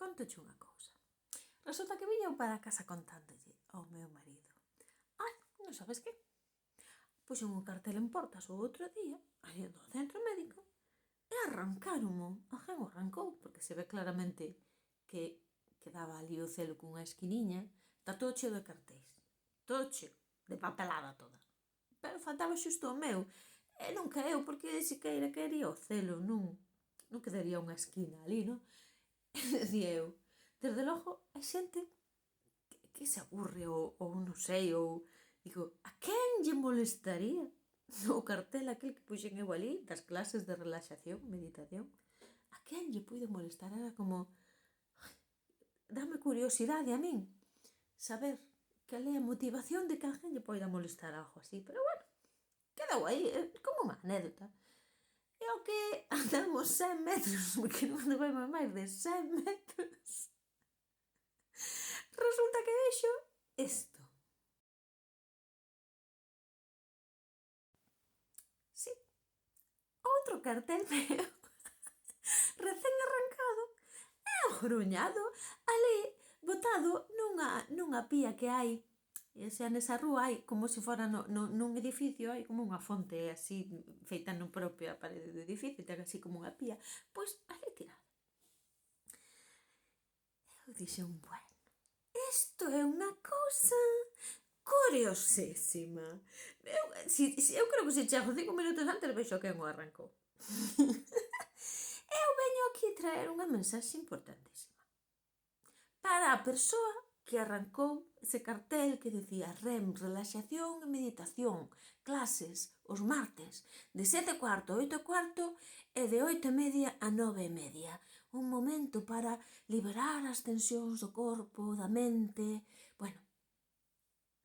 contoche unha cousa. Resulta que viña eu para casa contándolle ao meu marido. Ai, non sabes que? Puxen un cartel en Portas o outro día, aí do centro médico, e arrancáronmo. Alguén o arrancou, porque se ve claramente que quedaba ali o celo cunha esquiniña. Está todo cheo de cartéis. Todo cheo, de papelada toda. Pero faltaba xusto o meu. E non caeu, porque siqueira quería o celo, non quedaría unha esquina ali, non? E decía eu, desde logo, hai xente que se aburre ou non sei, ou digo, a quen lle molestaría o cartel aquel que puxen eu ali das clases de relaxación, meditación? A quen lle puide molestar? Era como, dame curiosidade a min saber cal é a motivación de que a alguén lle poida molestar algo así, pero bueno, quedou aí, como unha anécdota. E ao que andamos 100 metros, porque non andamos máis de 100 metros, resulta que vexo isto. Sí, outro cartel meu, recén arrancado, e agruñado, ali, botado nunha pía que hai. E xa nesa rúa hai, como se fora nun edificio, hai como unha fonte así, feita no propia parede do edificio, ten así como unha pía, pois ali tirada. Eu dixen, bueno, isto é unha cousa curiosísima. Eu creo que se chego 5 minutos antes vexo quen o arrancou. Eu veño aquí traer unha mensaxe importantísima para a persoa que arrancou ese cartel que decía REM, relaxación e meditación, clases os martes de 7:15 a 8:15 e de 8:30 a 9:30. Un momento para liberar as tensións do corpo, da mente. Bueno,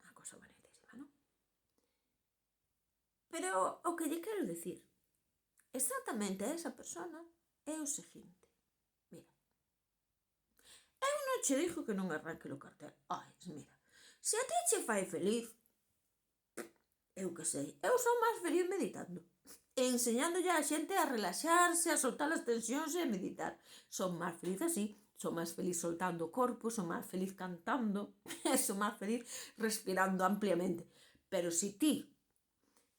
unha cosa bonitísima, non? Pero o que lle quero dicir exactamente a esa persona é o seguinte. Mira, eu non che dixo que non arranque o cartel. Ai, mira, se a ti che fai feliz, eu que sei, eu son máis feliz meditando. E enseñándolle a xente a relaxarse, a soltar as tensións e a meditar. Son máis feliz así, son máis feliz soltando o corpo, son máis feliz cantando, e son máis feliz respirando ampliamente. Pero se ti,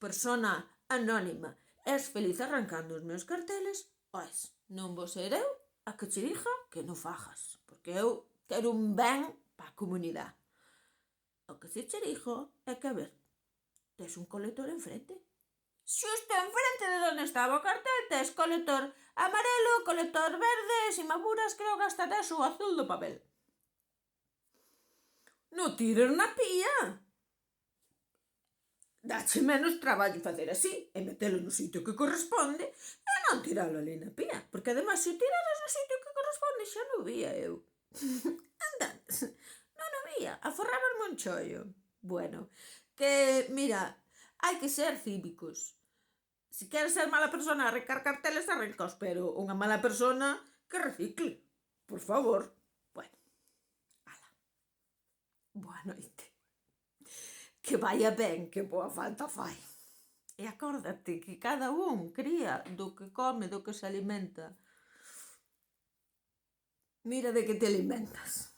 persona anónima, és feliz arrancando os meus carteles, pois non vou ser eu a que che diga que non fajas, porque eu quero un ben para a comunidade. O que se che digo é que, a ver, tes un colector enfrente. Xusto enfrente de onde estaba o cartel tes colector amarelo, colector verde, e se me apuras creo que hasta tes o azul do papel. Non tires na pía. Dache menos traballo facer así e metelo no sitio que corresponde e non tiralo ali na pía, porque ademais se o tiraras no sitio que corresponde xa non vía eu. Anda, non o vía, aforrábasme un chollo. Bueno, que, mira, hai que ser cívicos. Se queres ser mala persona a arrancar carteles, arrancaos, pero unha mala persona que recicle, por favor. Bueno, ala, boa noite. Que vaya ben, que boa falta fai. E acórdate que cada un cría do que come, do que se alimenta. Mira de que te alimentas.